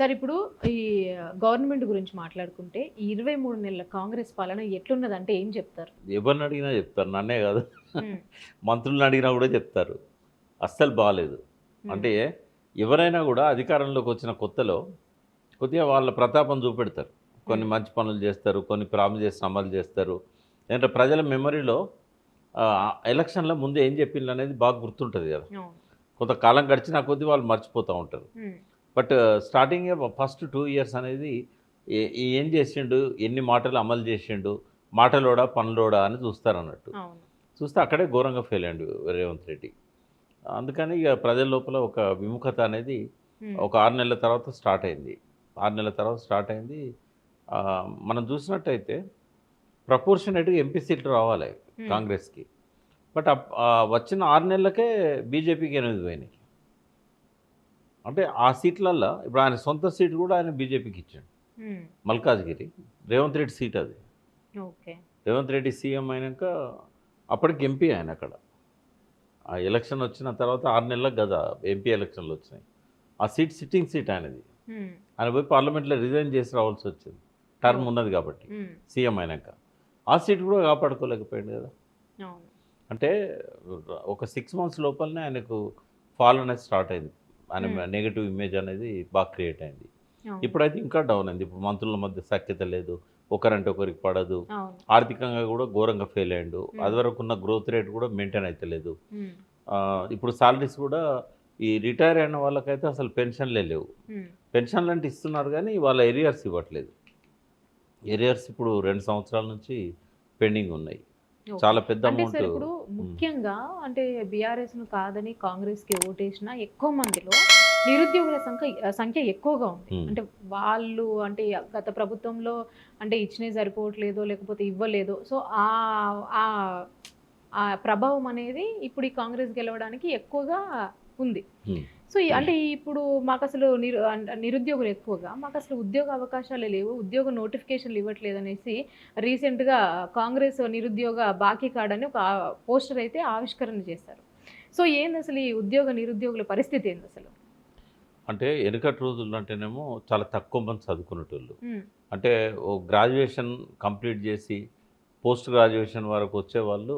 Sir ఇప్పుడు ఈ government గురించి మాట్లాడుకుంటే ఈ 23 నెలల కాంగ్రెస్ పాలన ఎట్లున్నదంటే ఏం చెప్తారు? ఎవరిని అడిగినా చెప్తారు. నన్నే కాదు. హ్మ్. మంత్రుల్ని అడిగినా కూడా చెప్తారు. అస్సలు బాలేదు. హ్మ్. అంటే ఎవరైనా కూడా అధికారంలోకి వచ్చిన కొత్తలో కొద్దిగా వాళ్ళ ప్రతాపం చూపెడతారు. కొన్ని హ్మ్. మంచి పనులు చేస్తారు. కొన్ని ప్రామిసెస్ అమలు చేస్తారు. ఏంటంటే ప్రజల మెమరీలో ఎలక్షన్ల ముందు ఏం చెప్పిండ్రు అనేది బాగా గుర్తుంటుంది కదా. అవును. కొంతకాలం గడిచిన కొద్దీ వాళ్ళు మర్చిపోతూ ఉంటారు. హ్మ్. బట్ స్టార్టింగే ఫస్ట్ 2 ఇయర్స్ అనేది ఏం చేసిండు, ఎన్ని మాటలు అమలు చేసిండు, మాటలోడా పనులోడా అని చూస్తారన్నట్టు. అవును. చూస్తే అక్కడే ఘోరంగా ఫెయిల్ అయ్యిండు రేవంత్ రెడ్డి. అందుకని ఇక ప్రజల లోపల ఒక విముఖత అనేది హ్మ్. ఒక 6 నెలల తర్వాత స్టార్ట్ అయింది. 6 నెలల తర్వాత స్టార్ట్ అయింది. మనం చూసినట్టయితే ప్రపోర్షనేట్‌గా ఎంపీ సీట్లు రావాలి హ్మ్. కాంగ్రెస్‌కి. బట్ వచ్చిన 6 నెలలకే బీజేపీకి 8 పోయినాయి. అంటే ఆ సీట్లల్లో ఇప్పుడు ఆయన సొంత సీటు కూడా ఆయన బీజేపీకి ఇచ్చాడు. హ్మ్. మల్కాజ్గిరి. రేవంత్ రెడ్డి సీట్ అది. ఓకే. రేవంత్ రెడ్డి సీఎం అయినాక అప్పటికి ఎంపీ ఆయన అక్కడ. ఆ ఎలక్షన్ వచ్చిన తర్వాత 6 నెలలకు కదా ఎంపీ ఎలక్షన్లు వచ్చినాయి. ఆ సీట్ సిట్టింగ్ సీట్ ఆయనది. హ్మ్. ఆయన పోయి పార్లమెంట్‌లో రిజైన్ చేసి రావాల్సి వచ్చింది. టర్మ్ ఓహ్! ఉన్నది కాబట్టి హ్మ్. సీఎం అయినాక. ఆ సీట్ కూడా కాపాడుకోలేకపోయాడు కదా. అవును. అంటే ఒక 6 మంత్స్ లోపలనే ఆయనకు ఫాల్ అనేది స్టార్ట్ అయింది. హ్మ్. ఆయన నెగెటివ్ ఇమేజ్ అనేది బాగా క్రియేట్ అయింది. అవును. ఇప్పుడైతే ఇంకా డౌన్ అయింది. ఇప్పుడు మంత్రుల మధ్య సఖ్యత లేదు. ఒకరంటే ఒకరికి పడదు. అవును. ఆర్థికంగా కూడా ఘోరంగా ఫెయిల్ అయ్యిండు. హ్మ్. అదివరకున్న గ్రోత్ రేట్ కూడా మెయింటైన్ అయితలేదు. హ్మ్. ఇప్పుడు సాలరీస్ కూడా ఈ రిటైర్ అయిన వాళ్ళకైతే అసలు పెన్షన్‌లే లేవు. హ్మ్. పెన్షన్‌లంటే ఇస్తున్నారు గానీ వాళ్ళ ఎరియర్స్ ఇవ్వట్లేదు. ఎరియర్స్ ఇప్పుడు 2 సంవత్సరాల నుంచి పెండింగ్ ఉన్నాయి. ఓకే. చాలా పెద్ద అంటే సార్ అమౌంట్. ఇప్పుడు హ్మ్. ముఖ్యంగా అంటే బీఆర్ఎస్‌ను కాదని కాంగ్రెస్‌కి ఓటేసిన ఎక్కువ మందిలో నిరుద్యోగుల సంఖ్య ఎక్కువగా ఉంది. హ్మ్. అంటే వాళ్ళు అంటే గత ప్రభుత్వంలో అంటే ఇచ్చినవి సరిపోవట్లేదో లేకపోతే ఇవ్వలేదో. సో, ఆహ్, ఆ ప్రభావం అనేది ఇప్పుడు ఈ కాంగ్రెస్ గెలవడానికి ఎక్కువగా ఉంది. హ్మ్. సో, అంటే ఇప్పుడు మాకసలు నిరుద్యోగులు ఎక్కువగా మాకసలు ఉద్యోగ అవకాశాలే లేవు. ఉద్యోగ నోటిఫికేషన్‌లు ఇవ్వట్లేదనేసి రీసెంట్‌గా కాంగ్రెస్ నిరుద్యోగ బాకీ కార్డ్ అని ఒక పోస్టర్ అయితే ఆవిష్కరణ చేశారు. సో, ఏందసలు ఈ ఉద్యోగ నిరుద్యోగుల పరిస్థితి ఏందసలు? అంటే ఎనకటి రోజుల్లో అంటేనేమో చాలా తక్కువ మంది చదువుకునేటోళ్ళు. హ్మ్. అంటే ఓ గ్రాడ్యుయేషన్ కంప్లీట్ చేసి పోస్ట్ గ్రాడ్యుయేషన్ వరకు వచ్చేవాళ్ళు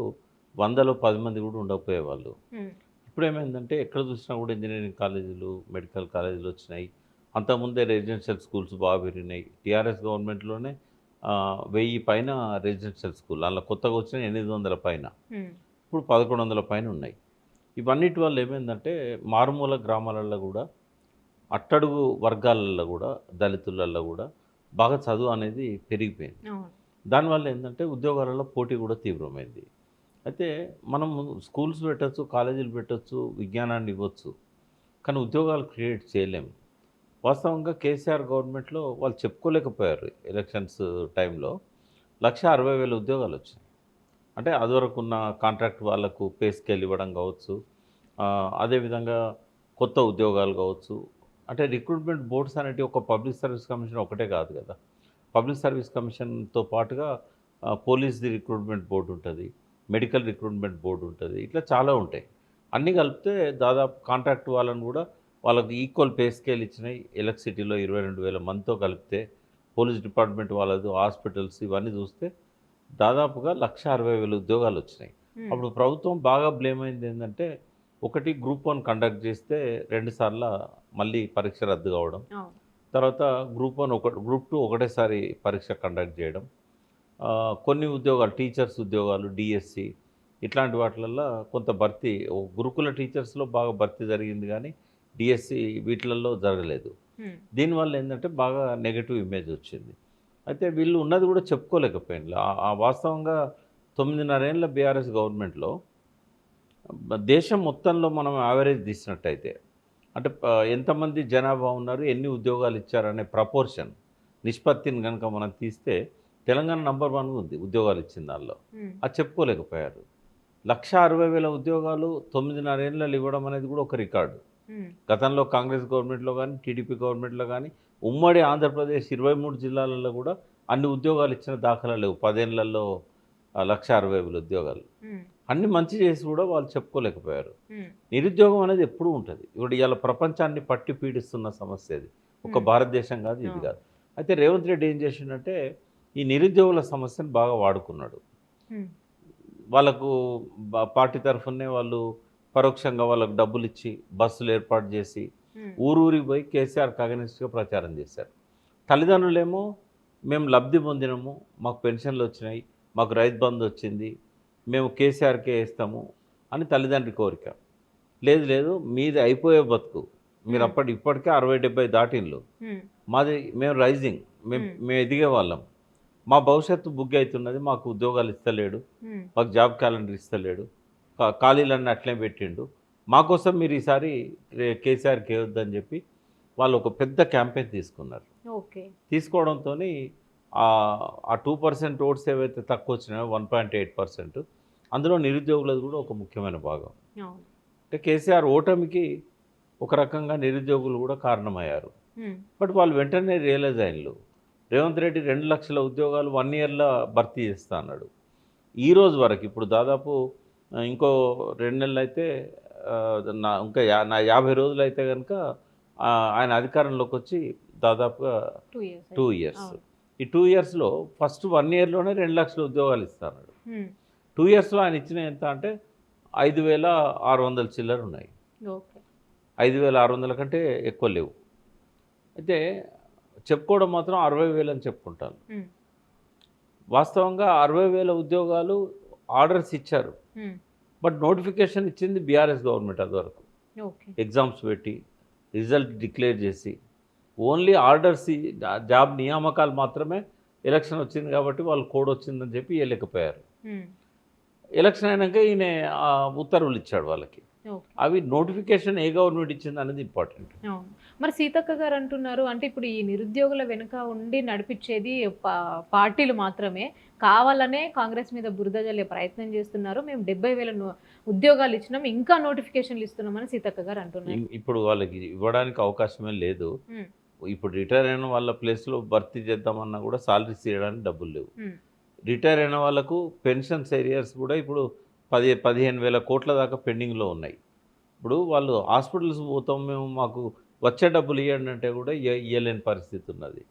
100లో 10 మంది కూడా ఉండకపోయేవాళ్ళు. హ్మ్. ఇప్పుడేమైందంటే ఎక్కడ చూసినా కూడా ఇంజినీరింగ్ కాలేజీలు, మెడికల్ కాలేజీలు వచ్చినాయి. అంతకుముందే రెసిడెన్షియల్ స్కూల్స్ బాగా పెరిగినాయి. టీఆర్ఎస్ గవర్నమెంట్‌లోనే 1000 పైన రెసిడెన్షియల్ స్కూల్. అందులో కొత్తగా వచ్చినయి 800 పైన. హ్మ్. ఇప్పుడు 1100 పైన ఉన్నాయి. ఇవన్నిటి వల్ల ఏమైందంటే మారుమూల గ్రామాలలో కూడా అట్టడుగు వర్గాలలో కూడా దళితులలో కూడా బాగా చదువు అనేది పెరిగిపోయింది. అవును. దానివల్ల ఏంటంటే ఉద్యోగాలలో పోటీ కూడా తీవ్రమైంది. అయితే మనం స్కూల్స్ పెట్టొచ్చు, కాలేజీలు పెట్టొచ్చు, విజ్ఞానాన్ని ఇవ్వచ్చు. కానీ ఉద్యోగాలు క్రియేట్ చేయలేము. వాస్తవంగా కేసీఆర్ గవర్నమెంట్‌లో వాళ్ళు చెప్పుకోలేకపోయారు ఎలక్షన్స్ టైంలో. 1,60,000 ఉద్యోగాలొచ్చాయి. అంటే అదివరకున్న కాంట్రాక్ట్ వాళ్ళకు పే స్కేల్ ఇవ్వడం కావచ్చు. అదేవిధంగా కొత్త ఉద్యోగాలు కావచ్చు. అంటే రిక్రూట్మెంట్ బోర్డ్స్ అనేటివి ఒక పబ్లిక్ సర్వీస్ కమిషన్ ఒకటే కాదు కదా. పబ్లిక్ సర్వీస్ కమిషన్‌తో పాటుగా పోలీస్‌ది రిక్రూట్మెంట్ బోర్డ్ ఉంటది. మెడికల్ రిక్రూట్మెంట్ బోర్డ్ ఉంటది. ఇట్లా చాలా ఉంటాయి. అన్నీ కలిపితే దాదాపు కాంట్రాక్ట్ వాళ్ళని కూడా వాళ్ళకి ఈక్వల్ పే స్కేల్ ఇచ్చినాయి. ఎలక్ట్రిసిటీలో 22,000 మందితో కలిపితే పోలీస్ డిపార్ట్మెంట్ వాళ్ళది, హాస్పిటల్స్ ఇవన్నీ చూస్తే దాదాపుగా 1,60,000 ఉద్యోగాలొచ్చినాయి. హ్మ్. అప్పుడు ప్రభుత్వం బాగా బ్లేమ్ అయింది ఏందంటే, ఒకటి గ్రూప్ 1 కండక్ట్ చేస్తే 2 సార్ల మళ్ళీ పరీక్ష రద్దు కావడం. అవును. తర్వాత గ్రూప్ 1 గ్రూప్ 2 ఒకటేసారి పరీక్ష కండక్ట్ చేయడం. కొన్ని ఉద్యోగాలు టీచర్స్ ఉద్యోగాలు, డీఎస్సీ ఇట్లాంటి వాటిలల్లో కొంత భర్తీ గురుకుల టీచర్స్‌లో బాగా భర్తీ జరిగింది గానీ, డీఎస్సీ వీటిలల్లో జరగలేదు. హ్మ్. దీనివల్ల ఏందంటే బాగా నెగెటివ్ ఇమేజ్ వచ్చింది. అయితే వీళ్ళు ఉన్నది కూడా చెప్పుకోలేకపోయిండ్రు. ఆ వాస్తవంగా 9.5 ఏళ్ల బీఆర్ఎస్ గవర్నమెంట్‌లో దేశం మొత్తంలో మనం యావరేజ్ తీసినట్టయితే అంటే ఎంతమంది జనాభా ఉన్నారు, ఎన్ని ఉద్యోగాలు ఇచ్చారనే ప్రపోర్షన్ నిష్పత్తిని గనుక మనం తీస్తే తెలంగాణ నంబర్ 1గా ఉంది ఉద్యోగాలు ఇచ్చిన దానిలో. హ్మ్. అది చెప్పుకోలేకపోయారు. 1,60,000 ఉద్యోగాలు 9.5 ఏళ్లలో ఇవ్వడం అనేది కూడా ఒక రికార్డు. హ్మ్. గతంలో కాంగ్రెస్ గవర్నమెంట్‌లో గానీ, టీడీపీ గవర్నమెంట్‌లో గానీ, ఉమ్మడి ఆంధ్రప్రదేశ్ 23 జిల్లాలలో గూడా అన్ని ఉద్యోగాలు ఇచ్చిన దాఖలాలు లేవు. 10 ఏళ్లలో 1,60,000 ఉద్యోగాలు. హ్మ్. అన్ని మంచి చేసి గూడా వాళ్ళు చెప్పుకోలేకపోయారు. హ్మ్. నిరుద్యోగం అనేది ఎప్పుడూ ఉంటది. ఇప్పుడు ఇయాల ప్రపంచాన్ని పట్టి పీడిస్తున్న సమస్య అది. ఒక భారతదేశం కాదు, ఇది కాదు. అయితే రేవంత్ రెడ్డి ఏం చేసిండంటే ఈ నిరుద్యోగుల సమస్యను బాగా వాడుకున్నాడు. వాళ్ళకు పార్టీ తరఫునే వాళ్ళు పరోక్షంగా వాళ్ళకు డబ్బులు ఇచ్చి బస్సులు ఏర్పాటు చేసి ఊరూరికి పోయి కేసీఆర్కి అగెనిస్ట్గా ప్రచారం చేశారు. తల్లిదండ్రులేమో మేము లబ్ధి పొందినాము, మాకు పెన్షన్లు వచ్చినాయి, మాకు రైతు బంధు వచ్చింది, మేము కేసీఆర్కే వేస్తాము అని తల్లిదండ్రి కోరిక. లేదు లేదు, మీది అయిపోయే బతుకు, మీరు ఇప్పటికే 60-70 దాటిన్లు, మాది మేము రైజింగ్, మేము ఎదిగే వాళ్ళం, మా భవిష్యత్తు బుగ్గి అవుతున్నది, మాకు ఉద్యోగాలు ఇస్తలేడు, మాకు జాబ్ క్యాలెండర్ ఇస్తలేడు, ఖాళీలన్నీ అట్లే పెట్టిండు, మాకోసం మీరు ఈసారి కేసీఆర్కి వేయొద్దని చెప్పి వాళ్ళు ఒక పెద్ద క్యాంపెయిన్ తీసుకున్నారు. తీసుకోవడంతో ఆ 2% ఓట్స్ ఏవైతే తక్కువ వచ్చినాయో 1.8%, అందులో నిరుద్యోగులది కూడా ఒక ముఖ్యమైన భాగం. అంటే కేసీఆర్ ఓటమికి ఒక రకంగా నిరుద్యోగులు కూడా కారణమయ్యారు. బట్ వాళ్ళు వెంటనే రియలైజ్ అయ్యారు, రేవంత్ రెడ్డి 2 లక్షల ఉద్యోగాలు 1 ఇయర్లో భర్తీ చేస్తా అన్నాడు. ఈ రోజు వరకు ఇప్పుడు దాదాపు ఇంకో 2 నెలలు అయితే ఇంకా 50 రోజులు అయితే కనుక ఆయన అధికారంలోకి వచ్చి దాదాపుగా 2 ఇయర్స్. ఈ 2 ఇయర్స్లో ఫస్ట్ 1 ఇయర్లోనే 2 లక్షల ఉద్యోగాలు ఇస్తాడు. 2 ఇయర్స్లో ఆయన ఇచ్చిన ఎంత అంటే 5,600 చిల్లర ఉన్నాయి. 5,600 కంటే ఎక్కువ లేవు. అయితే చెప్పుకోవడం మాత్రం 60,000 అని చెప్పుకుంటాను. వాస్తవంగా 60,000 ఉద్యోగాలు ఆర్డర్స్ ఇచ్చారు, బట్ నోటిఫికేషన్ ఇచ్చింది బీఆర్ఎస్ గవర్నమెంట్. అది వరకు ఎగ్జామ్స్ పెట్టి రిజల్ట్ డిక్లేర్ చేసి ఓన్లీ ఆర్డర్స్, జాబ్ నియామకాలు మాత్రమే. ఎలక్షన్ వచ్చింది కాబట్టి వాళ్ళు కోడ్ వచ్చిందని చెప్పి ఇవ్వలేకపోయారు. ఎలక్షన్ అయినాక ఈయన ఉత్తర్వులు ఇచ్చాడు వాళ్ళకి. అవి నోటిఫికేషన్ ఏ గవర్నమెంట్ ఇచ్చింది అనేది ఇంపార్టెంట్. మరి సీతక్క గారు అంటున్నారు, అంటే ఇప్పుడు ఈ నిరుద్యోగుల వెనుక ఉండి నడిపించేది పార్టీలు మాత్రమే, కావాలనే కాంగ్రెస్ మీద బురద జల్లే ప్రయత్నం చేస్తున్నారు, మేము 70,000 ఉద్యోగాలు ఇచ్చినాం, ఇంకా నోటిఫికేషన్లు ఇస్తున్నామని సీతక్క గారు అంటున్నారు. ఇప్పుడు వాళ్ళకి ఇవ్వడానికి అవకాశమే లేదు. ఇప్పుడు రిటైర్ అయిన వాళ్ళ ప్లేస్లో భర్తీ చేద్దామన్నా కూడా సాలరీస్ ఇవ్వడానికి డబ్బులు లేవు. రిటైర్ అయిన వాళ్ళకు పెన్షన్స్ ఏరియాస్ కూడా ఇప్పుడు 15,000 కోట్ల దాకా పెండింగ్లో ఉన్నాయి. ఇప్పుడు వాళ్ళు హాస్పిటల్స్ పోతాం, మేము మాకు వచ్చే డబ్బులు ఇవ్వండి అంటే కూడా ఇవ్వలేని పరిస్థితి ఉన్నది.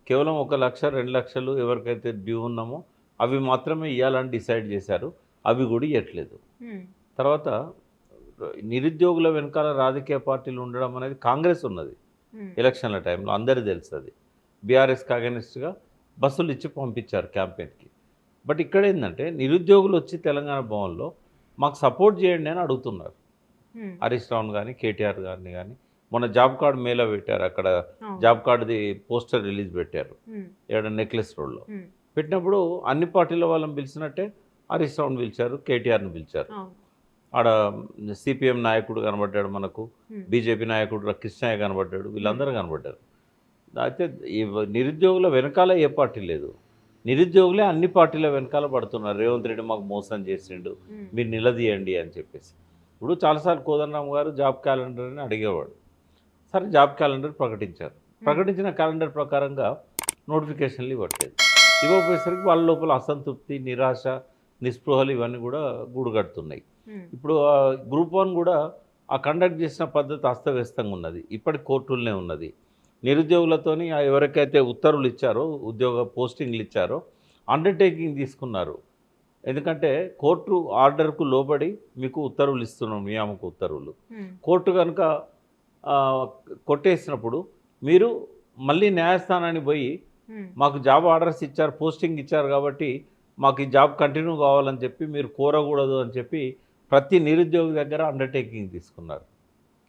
కేవలం 1 లక్ష 2 లక్షలు ఎవరికైతే డ్యూ ఉన్నామో అవి మాత్రమే ఇవ్వాలని డిసైడ్ చేశారు, అవి కూడా ఇవ్వట్లేదు. తర్వాత నిరుద్యోగుల వెనకాల రాజకీయ పార్టీలు ఉండడం అనేది కాంగ్రెస్ ఉన్నది. ఎలక్షన్ల టైంలో అందరికీ తెలుసు. అది బీఆర్ఎస్కి అగెనిస్ట్గా బస్సులు ఇచ్చి పంపించారు క్యాంపెయిన్కి. బట్ ఇక్కడ ఏంటంటే నిరుద్యోగులు వచ్చి తెలంగాణ భవన్లో మాకు సపోర్ట్ చేయండి అని అడుగుతున్నారు. హరీష్ రావు కానీ కేటీఆర్ గారిని కానీ మొన్న జాబ్ కార్డు మేళా పెట్టారు, అక్కడ జాబ్ కార్డుది పోస్టర్ రిలీజ్ పెట్టారు ఇక్కడ నెక్లెస్ రోడ్లో. పెట్టినప్పుడు అన్ని పార్టీల వాళ్ళని పిలిచినట్టే హరీష్ రావుని పిలిచారు, కేటీఆర్ని పిలిచారు. ఆడ సిపిఎం నాయకుడు కనబడ్డాడు, మనకు బీజేపీ నాయకుడు కృష్ణయ్య కనబడ్డాడు, వీళ్ళందరూ కనబడ్డారు. అయితే ఈ నిరుద్యోగుల వెనకాల ఏ పార్టీ లేదు, నిరుద్యోగులే అన్ని పార్టీల వెనకాల పడుతున్నారు. రేవంత్ రెడ్డి మాకు మోసం చేసిండు, మీరు నిలదీయండి అని చెప్పేసి. ఇప్పుడు చాలాసార్లు కోదండరామ్ గారు జాబ్ క్యాలెండర్ అని అడిగేవాడు. సరే జాబ్ క్యాలెండర్ ప్రకటించారు, ప్రకటించిన క్యాలెండర్ ప్రకారంగా నోటిఫికేషన్లు ఇవ్వట్లేదు. ఇవ్వకపోయేసరికి వాళ్ళ లోపల అసంతృప్తి, నిరాశ, నిస్పృహలు ఇవన్నీ కూడా గూడుగడుతున్నాయి. ఇప్పుడు గ్రూప్ 1 కూడా ఆ కండక్ట్ చేసిన పద్ధతి అస్తవ్యస్తంగా ఉన్నది, ఇప్పటి కోర్టులనే ఉన్నది. నిరుద్యోగులతోని ఎవరికైతే ఉత్తర్వులు ఇచ్చారో, ఉద్యోగ పోస్టింగ్లు ఇచ్చారో అండర్టేకింగ్ తీసుకున్నారు. ఎందుకంటే కోర్టు ఆర్డర్కు లోబడి మీకు ఉత్తర్వులు ఇస్తున్నాం, నియామక ఉత్తర్వులు. కోర్టు కనుక కొట్టేసినప్పుడు మీరు మళ్ళీ న్యాయస్థానానికి పోయి మాకు జాబ్ ఆర్డర్స్ ఇచ్చారు, పోస్టింగ్ ఇచ్చారు కాబట్టి మాకు ఈ జాబ్ కంటిన్యూ కావాలని చెప్పి మీరు కోరకూడదు అని చెప్పి ప్రతి నిరుద్యోగి దగ్గర అండర్టేకింగ్ తీసుకున్నారు.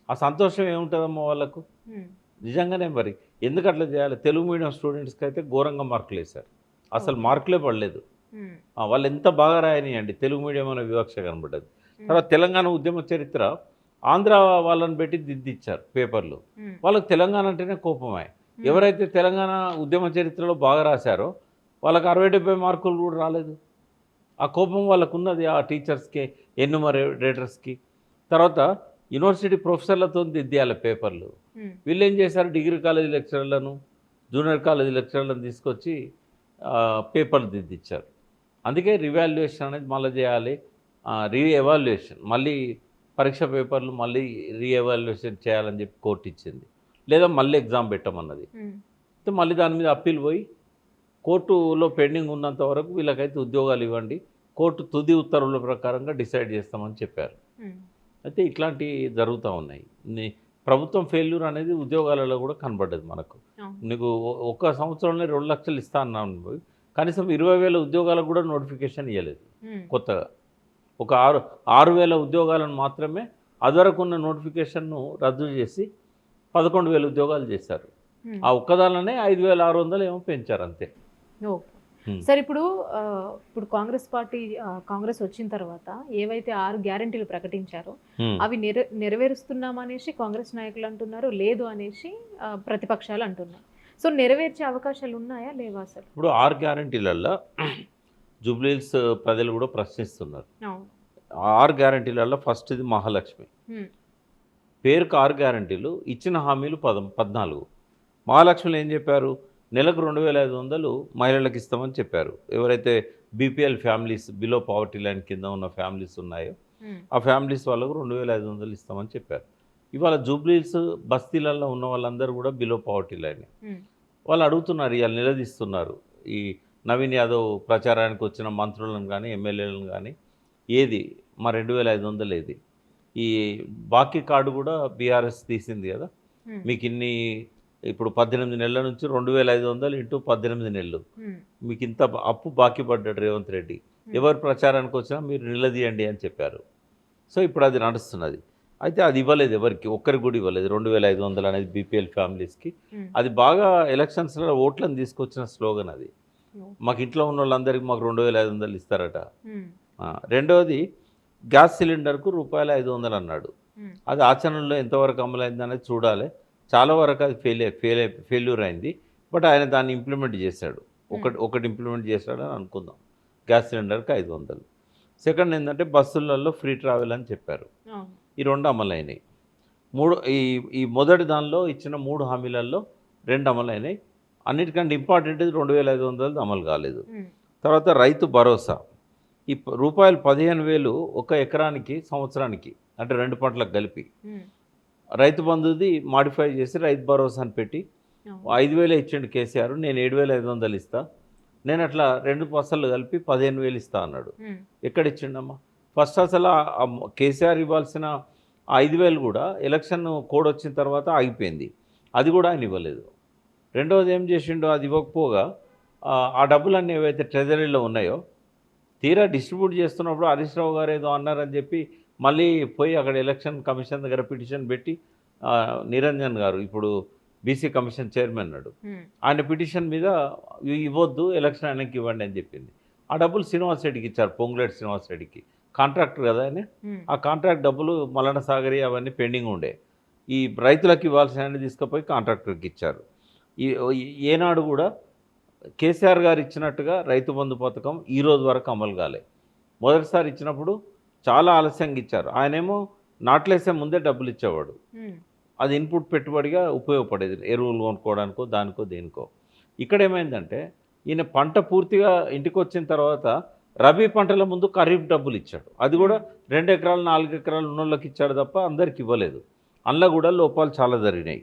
ఆ సంతోషం ఏముంటుందమ్మా వాళ్ళకు? నిజంగానే మరి ఎందుకు అట్లా చేయాలి? తెలుగు మీడియం స్టూడెంట్స్కి అయితే ఘోరంగా మార్కులు వేశారు, అసలు మార్కులే పడలేదు. వాళ్ళు ఎంత బాగా రాయనియండి, తెలుగు మీడియం అనే వివక్ష కనబడ్డది. తర్వాత తెలంగాణ ఉద్యమ చరిత్ర ఆంధ్ర వాళ్ళని పెట్టి దిద్దిచ్చారు పేపర్లు. వాళ్ళకి తెలంగాణ అంటేనే కోపమే. ఎవరైతే తెలంగాణ ఉద్యమ చరిత్రలో బాగా రాశారో వాళ్ళకి 60-70 మార్కులు కూడా రాలేదు. ఆ కోపం వాళ్ళకు ఉన్నది, ఆ టీచర్స్కి, ఎన్యూమరేటర్స్కి. తర్వాత యూనివర్సిటీ ప్రొఫెసర్లతో దిద్దేయాలి పేపర్లు. వీళ్ళు ఏం చేశారు, డిగ్రీ కాలేజీ లెక్చరర్లను, జూనియర్ కాలేజీ లెక్చరర్లను తీసుకొచ్చి పేపర్లు దిద్దిచ్చారు. అందుకే రివాల్యుయేషన్ అనేది మళ్ళీ చేయాలి, రీఎవాల్యుయేషన్, మళ్ళీ పరీక్ష పేపర్లు మళ్ళీ రీఎవాల్యుయేషన్ చేయాలని చెప్పి కోర్టు ఇచ్చింది. లేదా మళ్ళీ ఎగ్జామ్ పెట్టమన్నది. అయితే మళ్ళీ దాని మీద అప్పీల్ పోయి కోర్టులో పెండింగ్ ఉన్నంత వరకు వీళ్ళకైతే ఉద్యోగాలు ఇవ్వండి, కోర్టు తుది ఉత్తర్వుల ప్రకారంగా డిసైడ్ చేస్తామని చెప్పారు. అయితే ఇట్లాంటివి జరుగుతూ ఉన్నాయి. ప్రభుత్వం ఫెయిల్యూర్ అనేది ఉద్యోగాలలో కూడా కనబడ్డది మనకు. నీకు ఒక సంవత్సరంలో 2 లక్షలు ఇస్తా అన్నాను, కనీసం 20,000 ఉద్యోగాలకు కూడా నోటిఫికేషన్ ఇవ్వలేదు కొత్తగా. ఒక 6,000 ఉద్యోగాలను మాత్రమే అదివరకు ఉన్న నోటిఫికేషన్ను రద్దు చేసి 11,000 ఉద్యోగాలు చేశారు. ఆ ఒక్కదానిలోనే 5,600 ఏమో పెంచారు అంతే. సార్ ఇప్పుడు కాంగ్రెస్ వచ్చిన తర్వాత ఏవైతే 6 గ్యారెంటీలు ప్రకటించారో అవి నెరవేరుస్తున్నామనేసి కాంగ్రెస్ నాయకులు అంటున్నారు, లేదు అనేసి ప్రతిపక్షాలు అంటున్నారు. సో నెరవేర్చే అవకాశాలు ఉన్నాయా లేవా సార్? ఇప్పుడు 6 గ్యారెంటీలలో జూబ్లీహిల్స్ ప్రజలు కూడా ప్రశ్నిస్తున్నారు. 6 గ్యారెంటీలలో ఫస్ట్ ఇది మహాలక్ష్మి. పేరుకు 6 గ్యారెంటీలు, ఇచ్చిన హామీలు 14. మహాలక్ష్మిలో ఏం చెప్పారు? నెలకు 2,500 మహిళలకు ఇస్తామని చెప్పారు. ఎవరైతే BPL families, below poverty line కింద ఉన్న ఫ్యామిలీస్ ఉన్నాయో ఆ ఫ్యామిలీస్ వాళ్ళకు 2,500 ఇస్తామని చెప్పారు. ఇవాళ జూబ్లీహిల్స్ బస్తీలలో ఉన్న వాళ్ళందరూ కూడా బిలో పావర్టీ లైన్. వాళ్ళు అడుగుతున్నారు, ఇవాళ నిలదీస్తున్నారు. ఈ నవీన్ యాదవ్ ప్రచారానికి వచ్చిన మంత్రులను కానీ ఎమ్మెల్యేలను కానీ, ఏది మా 2,500 ఏది? ఈ బాకీ కార్డు కూడా బీఆర్ఎస్ తీసింది కదా, మీకు ఇన్ని ఇప్పుడు 18 నెలల నుంచి 2,500 ఇంటూ 18 నెలలు, మీకు ఇంత అప్పు బాకీ పడ్డాడు రేవంత్ రెడ్డి. ఎవరు ప్రచారానికి వచ్చినా మీరు నిలదీయండి అని చెప్పారు. సో ఇప్పుడు అది నడుస్తున్నది. అయితే అది ఇవ్వలేదు, ఎవరికి ఒక్కరికి కూడా ఇవ్వలేదు 2,500 అనేది బీపీఎల్ ఫ్యామిలీస్కి. అది బాగా ఎలక్షన్స్లో ఓట్లను తీసుకొచ్చిన స్లోగన్ అది. మాకు ఇంట్లో ఉన్న వాళ్ళందరికీ మాకు 2,500 ఇస్తారట. రెండవది గ్యాస్ సిలిండర్కు ₹500 అన్నాడు. అది ఆచరణలో ఎంతవరకు అమలైంది అనేది చూడాలి. చాలా వరకు అది ఫెయిల్యూర్ అయింది. బట్ ఆయన దాన్ని ఇంప్లిమెంట్ చేశాడు. ఒకటి ఇంప్లిమెంట్ చేశాడని అనుకుందాం. గ్యాస్ సిలిండర్కి 500. సెకండ్ ఏంటంటే బస్సులలో ఫ్రీ ట్రావెల్ అని చెప్పారు. ఈ 2 అమలైనాయి. ఈ మొదటి దానిలో ఇచ్చిన 3 హామీలలో 2 అమలైనాయి. అన్నిటికంటే ఇంపార్టెంట్ 2,500 అమలు కాలేదు. తర్వాత రైతు భరోసా, ఈ ₹15,000 ఒక ఎకరానికి సంవత్సరానికి, అంటే 2 పంటలకు కలిపి. రైతు బంధుది మాడిఫై చేసి రైతు భరోసా అని పెట్టి 5,000 ఇచ్చిండు కేసీఆర్, నేను 7,500 ఇస్తా, నేను అట్లా 2 పసలు కలిపి 15,000 ఇస్తా అన్నాడు. ఎక్కడ ఇచ్చిండమ్మా? ఫస్ట్ అసలు కేసీఆర్ ఇవ్వాల్సిన 5,000 కూడా ఎలక్షన్ కోడ్ వచ్చిన తర్వాత ఆగిపోయింది. అది కూడా ఆయన ఇవ్వలేదు. రెండవది ఏం చేసిండో, అది ఇవ్వకపోగా ఆ డబ్బులన్నీ ఏవైతే ట్రెజరీలో ఉన్నాయో తీరా డిస్ట్రిబ్యూట్ చేస్తున్నప్పుడు హరీష్ రావు గారు ఏదో అన్నారని చెప్పి మళ్ళీ పోయి అక్కడ ఎలక్షన్ కమిషన్ దగ్గర పిటిషన్ పెట్టి, నిరంజన్ గారు ఇప్పుడు బీసీ కమిషన్ చైర్మన్ అన్నాడు, ఆయన పిటిషన్ మీద ఇవ్వద్దు, ఎలక్షన్ ఆయనకి ఇవ్వండి అని చెప్పింది. ఆ డబ్బులు శ్రీనివాస్ రెడ్డికి ఇచ్చారు, పొంగులేటి శ్రీనివాస్ రెడ్డికి. కాంట్రాక్టర్ కదా ఆయన. ఆ కాంట్రాక్ట్ డబ్బులు మల్లన సాగరి అవన్నీ పెండింగ్ ఉండే. ఈ రైతులకు ఇవ్వాల్సిన తీసుకుపోయి కాంట్రాక్టర్కి ఇచ్చారు. ఏనాడు కూడా కేసీఆర్ గారు ఇచ్చినట్టుగా రైతు బంధు పథకం ఈ రోజు వరకు అమలు కాలే. మొదటిసారి ఇచ్చినప్పుడు చాలా ఆలస్యంగా ఇచ్చారు. ఆయనేమో నాట్లేసే ముందే డబ్బులు ఇచ్చేవాడు. అది ఇన్పుట్ పెట్టుబడిగా ఉపయోగపడేది, ఎరువులు కొనుక్కోవడానికో దానికో దేనికో. ఇక్కడ ఏమైందంటే ఈయన పంట పూర్తిగా ఇంటికి వచ్చిన తర్వాత రబీ పంటల ముందు ఖరీఫ్ డబ్బులు ఇచ్చాడు. అది కూడా 2 ఎకరాలు 4 ఎకరాలు ఉన్నోళ్ళకి ఇచ్చాడు తప్ప అందరికి ఇవ్వలేదు. అందులో కూడా లోపాలు చాలా జరిగినాయి.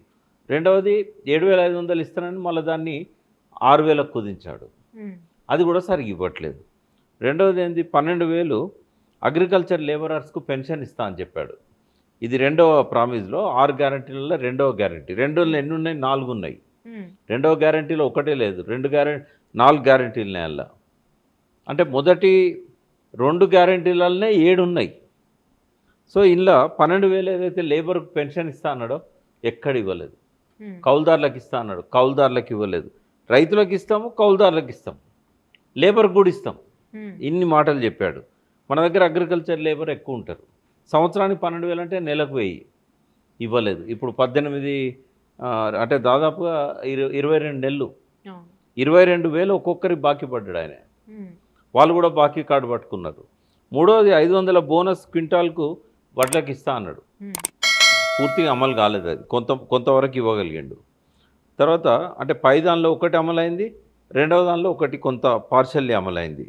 రెండవది 7,500 ఇస్తానని మళ్ళీ దాన్ని 6,000కు కుదించాడు. అది కూడా సరిగ్గా ఇవ్వట్లేదు. రెండవది ఏంది, 12,000 అగ్రికల్చర్ లేబరర్స్కు పెన్షన్ ఇస్తా అని చెప్పాడు. ఇది రెండవ ప్రామిస్లో 6 గ్యారంటీలలో రెండవ గ్యారంటీ. రెండోళ్ళు ఎన్ని ఉన్నాయి? 4 ఉన్నాయి. రెండవ గ్యారంటీలో ఒకటే లేదు, 4 గ్యారంటీలు ఉన్నాయి అలా. అంటే మొదటి 2 గ్యారంటీలనే 7 ఉన్నాయి. సో ఇందులో 12,000 ఏదైతే లేబర్కు పెన్షన్ ఇస్తా అన్నాడో ఎక్కడ ఇవ్వలేదు. కౌలుదారులకు ఇస్తా అన్నాడు, కౌలుదారులకు ఇవ్వలేదు. రైతులకు ఇస్తాము, కౌలుదారులకు ఇస్తాం, లేబర్కి కూడా ఇస్తాం, ఇన్ని మాటలు చెప్పాడు. మన దగ్గర అగ్రికల్చర్ లేబర్ ఎక్కువ ఉంటారు. సంవత్సరానికి 12,000 అంటే నెలకు 1000 ఇవ్వలేదు. ఇప్పుడు 18 అంటే దాదాపుగా 22 నెలలు 22,000 ఒక్కొక్కరికి బాకీ పడ్డాడు ఆయన. వాళ్ళు కూడా బాకీ కార్డు పట్టుకున్నారు. మూడవది 500 బోనస్ క్వింటాల్కు వడ్లకి ఇస్తా అన్నాడు. పూర్తిగా అమలు కాలేదు. అది కొంతవరకు ఇవ్వగలిగాడు. తర్వాత అంటే పై దానిలో ఒకటి అమలైంది, రెండవ దానిలో ఒకటి కొంత పార్షల్లీ అమలైంది,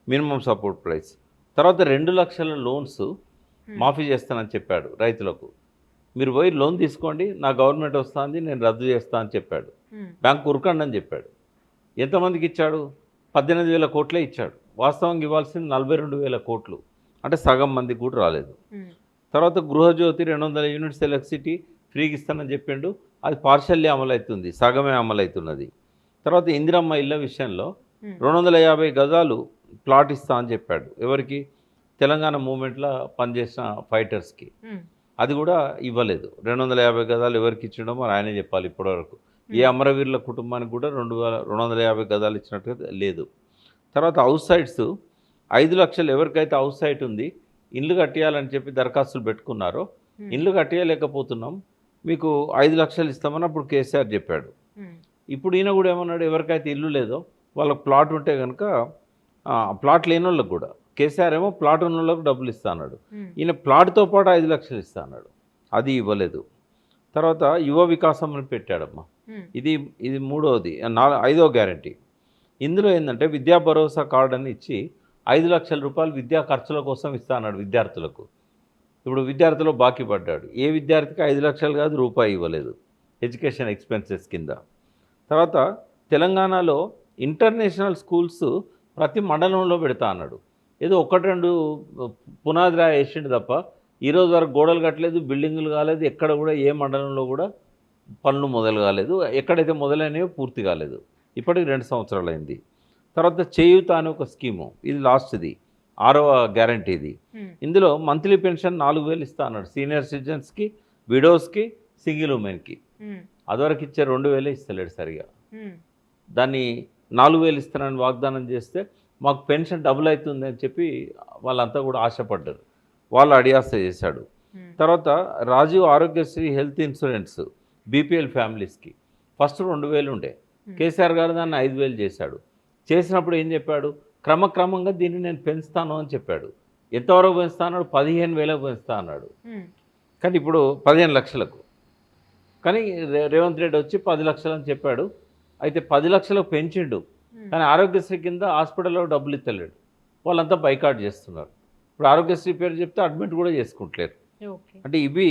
మినిమం సపోర్ట్ ప్రైస్. తర్వాత 2 లక్షల లోన్స్ మాఫీ చేస్తానని చెప్పాడు రైతులకు. మీరు పోయి లోన్ తీసుకోండి, నా గవర్నమెంట్ వస్తుంది, నేను రద్దు చేస్తా అని చెప్పాడు. బ్యాంకు ఉరకండి అని చెప్పాడు. ఎంతమందికి ఇచ్చాడు? 18,000 కోట్లే ఇచ్చాడు. వాస్తవంగా ఇవ్వాల్సింది 42,000 కోట్లు, అంటే సగం మందికి కూడా రాలేదు. తర్వాత గృహజ్యోతి 200 యూనిట్స్ ఎలక్ట్రిసిటీ ఫ్రీకి ఇస్తానని చెప్పిండు, అది పార్షల్లీ అమలవుతుంది, సగమే అమలవుతున్నది. తర్వాత ఇందిరమ్మ ఇళ్ళ విషయంలో 250 గజాలు ప్లాట్ ఇస్తా అని చెప్పాడు. ఎవరికి? తెలంగాణ మూమెంట్లో పనిచేసిన ఫైటర్స్కి. అది కూడా ఇవ్వలేదు. 250 గజాలు ఎవరికి ఇచ్చిండో మరి ఆయనే చెప్పాలి. ఇప్పటివరకు ఏ అమరవీరుల కుటుంబానికి కూడా 250 గజాలు ఇచ్చినట్టుగా లేదు. తర్వాత హౌస్ సైట్స్ 5 లక్షలు ఎవరికైతే హౌస్ సైట్ ఉంది, ఇల్లు కట్టేయాలని చెప్పి దరఖాస్తులు పెట్టుకున్నారో, ఇల్లు కట్టేయలేకపోతున్నాం, మీకు 5 లక్షలు ఇస్తామని అప్పుడు కేసీఆర్ చెప్పాడు. ఇప్పుడు ఈయన కూడా ఏమన్నాడు, ఎవరికైతే ఇల్లు లేదో వాళ్ళకి ప్లాట్ ఉంటే కనుక, ప్లాట్ లేని వాళ్ళకి కూడా, కేసీఆర్ ఏమో ప్లాట్ ఉన్న వాళ్ళకి డబ్బులు ఇస్తా అన్నాడు, ఈయన ప్లాట్తో పాటు 5 లక్షలు ఇస్తా అన్నాడు, అది ఇవ్వలేదు. తర్వాత యువ వికాసం అని పెట్టాడమ్మా, ఇది మూడవది. 5వ గ్యారంటీ. ఇందులో ఏంటంటే విద్యా భరోసా కార్డు అని ఇచ్చి 5 లక్షల రూపాయలు విద్యా ఖర్చుల కోసం ఇస్తా అన్నాడు విద్యార్థులకు. ఇప్పుడు విద్యార్థులు బాకీ పడ్డాడు. ఏ విద్యార్థికి 5 లక్షలు కాదు, రూపాయి ఇవ్వలేదు ఎడ్యుకేషన్ ఎక్స్పెన్సెస్ కింద. తర్వాత తెలంగాణలో ఇంటర్నేషనల్ స్కూల్స్ ప్రతి మండలంలో పెడతా అన్నాడు. ఏదో 1-2 పునాది రాయి వేసిండు తప్ప ఈరోజు వరకు గోడలు కట్టలేదు, బిల్డింగులు కాలేదు, ఎక్కడ కూడా ఏ మండలంలో కూడా పనులు మొదలు కాలేదు. ఎక్కడైతే మొదలైనవో పూర్తి కాలేదు. ఇప్పటికి 2 సంవత్సరాలు అయింది. తర్వాత చేయూత అనే ఒక స్కీము, ఇది లాస్ట్ది, 6వ గ్యారంటీ ఇది. ఇందులో మంత్లీ పెన్షన్ 4,000 ఇస్తా అన్నాడు సీనియర్ సిటిజన్స్కి, విడోస్కి, సింగిల్ ఉమెన్కి. అదివరకు ఇచ్చే 2,000 ఇస్తలేడు సరిగా. దాన్ని 4,000 ఇస్తానని వాగ్దానం చేస్తే మాకు పెన్షన్ డబుల్ అవుతుంది అని చెప్పి వాళ్ళంతా కూడా ఆశపడ్డారు. వాళ్ళు అడియాస చేశాడు. తర్వాత Rajiv Aarogyasri health insurance BPL ఫ్యామిలీస్కి ఫస్ట్ 2,000 ఉండే, కేసీఆర్ గారు దాన్ని 5,000 చేశాడు. చేసినప్పుడు ఏం చెప్పాడు, క్రమక్రమంగా దీన్ని నేను పెంచుతాను అని చెప్పాడు. ఎంతవరకు పెంచుతా అన్నాడు? 15,000 పెంచుతా అన్నాడు. కానీ ఇప్పుడు 15 లక్షలకు. కానీ రేవంత్ రెడ్డి వచ్చి 10 లక్షలు అని చెప్పాడు. అయితే 10 లక్షలకు పెంచిండు, కానీ ఆరోగ్యశ్రీ కింద హాస్పిటల్లో డబ్బులు ఇస్తలేడు. వాళ్ళంతా బైకాట్ చేస్తున్నారు. ఇప్పుడు ఆరోగ్యశ్రీ పేరు చెప్తే అడ్మిట్ కూడా చేసుకుంటలేరు. అంటే ఇవి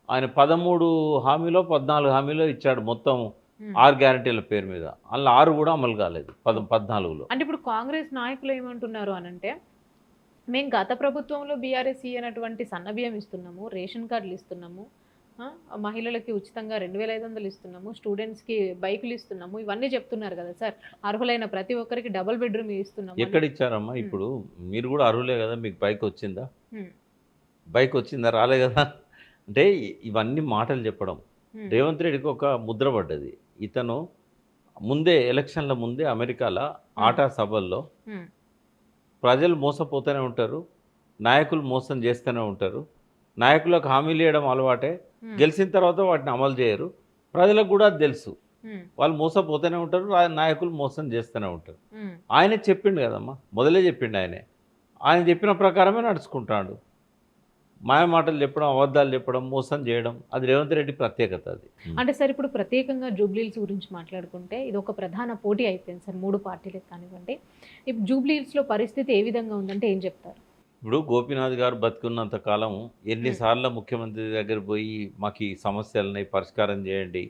ఆయన 13 హామీలో 14 హామీలో ఇచ్చాడు, మొత్తం 6 గ్యారంటీల పేరు మీద. అందులో 6 కూడా అమలు కాలేదు 14లో. అంటే ఇప్పుడు కాంగ్రెస్ నాయకులు ఏమంటున్నారు అనంటే, మేము గత ప్రభుత్వంలో బీఆర్ఎస్ అయినటువంటి సన్నబియ్యం ఇస్తున్నాము, రేషన్ కార్డులు ఇస్తున్నాము, మహిళలకి ఉచితంగా 2,500 ఇస్తున్నాము, స్టూడెంట్స్కి బైకులు ఇస్తున్నాము, ఇవన్నీ చెప్తున్నారు కదా సార్. అర్హులైన ప్రతి ఒక్కరికి డబుల్ బెడ్రూమ్ ఇస్తున్నాము. ఎక్కడ ఇచ్చారమ్మా? ఇప్పుడు మీరు కూడా అర్హులే కదా, మీకు బైక్ వచ్చిందా? బైక్ వచ్చిందా? రాలే కదా. అంటే ఇవన్నీ మాటలు చెప్పడం. రేవంత్ రెడ్డికి ఒక ముద్ర పడ్డది. ఇతను ముందే ఎలక్షన్ల ముందే అమెరికాలో ఆటా సభల్లో ప్రజలు మోసపోతూనే ఉంటారు, నాయకులు మోసం చేస్తూనే ఉంటారు, నాయకులకు హామీలు ఇవ్వడం అలవాటే, గెలిచిన తర్వాత వాటిని అమలు చేయరు, ప్రజలకు కూడా తెలుసు, వాళ్ళు మోసపోతూనే ఉంటారు, నాయకులు మోసం చేస్తూనే ఉంటారు. ఆయనే చెప్పిండు కదమ్మా, మొదలే చెప్పిండు ఆయన చెప్పిన ప్రకారమే నడుచుకుంటాడు. మాయ మాటలు చెప్పడం, అబద్ధాలు చెప్పడం, మోసం చేయడం, అది రేవంత్ రెడ్డి ప్రత్యేకత. అది అంటే సార్ ఇప్పుడు ప్రత్యేకంగా జూబ్లీహిల్స్ గురించి మాట్లాడుకుంటే ఇది ఒక ప్రధాన పోటీ అయిపోయింది సార్ 3 పార్టీలకు కానివ్వండి. ఇప్పుడు జూబ్లీహిల్స్లో పరిస్థితి ఏ విధంగా ఉందంటే ఏం చెప్తారు? ఇప్పుడు గోపీనాథ్ గారు బతుకున్నంత కాలం ఎన్నిసార్లు ముఖ్యమంత్రి దగ్గర పోయి మాకు ఈ సమస్యలని పరిష్కారం చేయండి,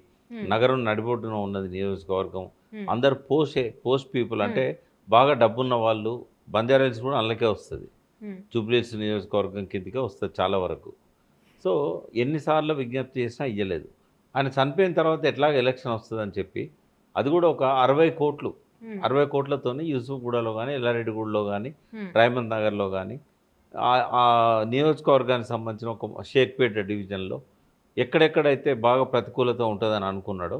నగరం నడిబొడ్డున ఉన్నది నియోజకవర్గం, అందరు పోస్ట్ పీపుల్, అంటే బాగా డబ్బున్న వాళ్ళు, బంజారాహిల్స్ కూడా అందులోకే వస్తుంది, జూబ్లీహిల్స్ నియోజకవర్గం కిందకే వస్తుంది చాలా వరకు. సో ఎన్నిసార్లు విజ్ఞప్తి చేసినా ఇయ్యలేదు. ఆయన చనిపోయిన తర్వాత ఎట్లాగ ఎలక్షన్ వస్తుందని చెప్పి అది కూడా ఒక 60 కోట్లతోని యూసుఫ్గూడలో కానీ, ఎల్లారెడ్డిగూడలో కానీ, రైమంత్ నగర్లో కానీ, ఆ నియోజకవర్గానికి సంబంధించిన ఒక షేక్పేట డివిజన్లో ఎక్కడెక్కడైతే బాగా ప్రతికూలత ఉంటుందని అనుకున్నాడో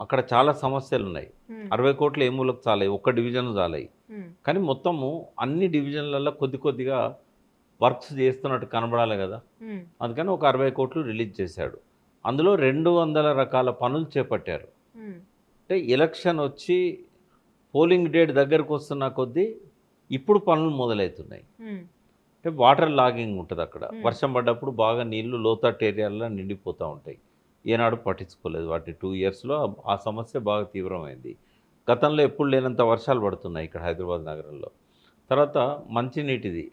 అక్కడ చాలా సమస్యలు ఉన్నాయి. 60 కోట్లు ఏ మూలకు చాలాయి, ఒక్క డివిజన్ చాలాయి. కానీ మొత్తము అన్ని డివిజన్లలో కొద్దిగా వర్క్స్ చేస్తున్నట్టు కనబడాలి కదా, అందుకని ఒక 60 కోట్లు రిలీజ్ చేశాడు. అందులో 200 రకాల పనులు చేపట్టారు. అంటే ఎలక్షన్ వచ్చి పోలింగ్ డేట్ దగ్గరకు వస్తున్న కొద్దీ ఇప్పుడు పనులు మొదలవుతున్నాయి. అంటే వాటర్ లాగింగ్ ఉంటుంది అక్కడ, వర్షం పడ్డప్పుడు బాగా నీళ్లు లోతట్టు ఏరియాల్లో నిండిపోతూ ఉంటాయి. ఏనాడు పట్టించుకోలేదు వాటిని. 2 ఇయర్స్లో ఆ సమస్య బాగా తీవ్రమైంది. గతంలో ఎప్పుడు లేనంత వర్షాలు పడుతున్నాయి ఇక్కడ హైదరాబాద్ నగరంలో. తర్వాత మంచినీటిది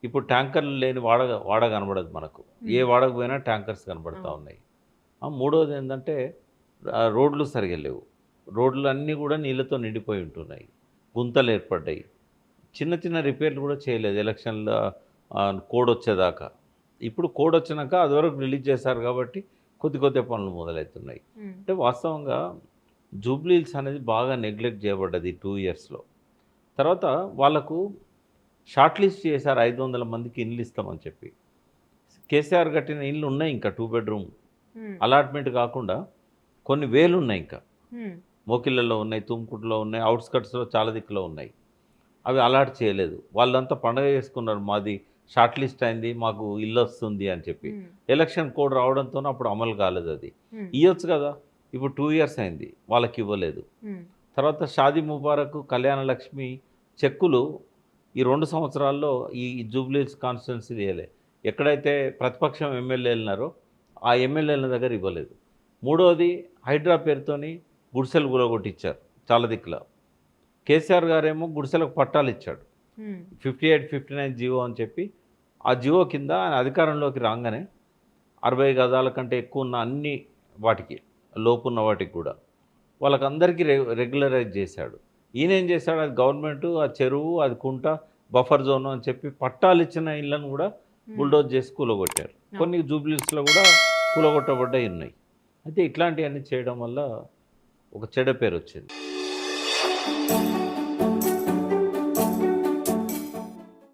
ఇప్పుడు ట్యాంకర్లు లేని వాడ కనబడదు మనకు. ఏ వాడకు పోయినా ట్యాంకర్స్ కనబడతా ఉన్నాయి. మూడోది ఏంటంటే రోడ్లు సరిగా లేవు. రోడ్లు అన్నీ కూడా నీళ్ళతో నిండిపోయి ఉంటున్నాయి. గుంతలు ఏర్పడ్డాయి. చిన్న చిన్న రిపేర్లు కూడా చేయలేదు ఎలక్షన్ల కోడ్ వచ్చేదాకా. ఇప్పుడు కోడ్ వచ్చినాక అది వరకు రిలీజ్ చేశారు కాబట్టి కొద్ది పనులు మొదలవుతున్నాయి. అంటే వాస్తవంగా జూబ్లీ హిల్స్ అనేది బాగా నెగ్లెక్ట్ చేయబడ్డది 2 ఇయర్స్లో. తర్వాత వాళ్ళకు షార్ట్ లిస్ట్ చేశారు 500 మందికి ఇండ్లు ఇస్తామని చెప్పి. కేసీఆర్ కట్టిన ఇండ్లు ఉన్నాయి ఇంకా 2 బెడ్రూమ్ అలాట్మెంట్ కాకుండా కొన్ని వేలు ఉన్నాయి ఇంకా. మోకిళ్ళలో ఉన్నాయి, తుమ్కుట్లో ఉన్నాయి, అవుట్స్కట్స్లో చాలా దిక్కులో ఉన్నాయి. అవి అలాట్ చేయలేదు. వాళ్ళంతా పండగ చేసుకున్నారు, మాది షార్ట్ లిస్ట్ అయింది, మాకు ఇల్లు వస్తుంది అని చెప్పి. ఎలక్షన్ కోడ్ రావడంతో అప్పుడు అమలు కాలేదు. అది ఇవ్వచ్చు కదా. ఇప్పుడు 2 ఇయర్స్ అయింది, వాళ్ళకి ఇవ్వలేదు. తర్వాత షాదీ ముబారక్, కళ్యాణ లక్ష్మి చెక్కులు ఈ 2 సంవత్సరాల్లో ఈ జూబ్లీ హిల్స్ కాన్స్టిట్యున్సీ ఇవ్వలే. ఎక్కడైతే ప్రతిపక్షం ఎమ్మెల్యేలు ఉన్నారో ఆ ఎమ్మెల్యేల దగ్గర ఇవ్వలేదు. మూడోది హైడ్రా పేరుతోని గుడిసెలు గులగొట్టించారు చాలా దిక్కుల. కేసీఆర్ గారేమో గుడిసెలకు పట్టాలు ఇచ్చాడు 58, 59 జీవో అని చెప్పి. ఆ జీవో కింద ఆయన అధికారంలోకి రాగానే 60 గజాల కంటే ఎక్కువ ఉన్న అన్ని వాటికి, లోపున్న వాటికి కూడా వాళ్ళకందరికీ రెగ్యులరైజ్ చేశాడు. ఈయన ఏం చేశాడు, అది గవర్నమెంట్, ఆ చెరువు, అది కుంట, బఫర్ జోన్ అని చెప్పి పట్టాలు ఇచ్చిన ఇళ్ళను కూడా బుల్డోజ్ చేసి కూలగొట్టారు. కొన్ని జూబ్లీస్లో కూడా కూలగొట్టబడ్డాయి ఉన్నాయి. అయితే ఇట్లాంటివన్నీ చేయడం వల్ల ఒక చెడ్డ పేరు వచ్చింది.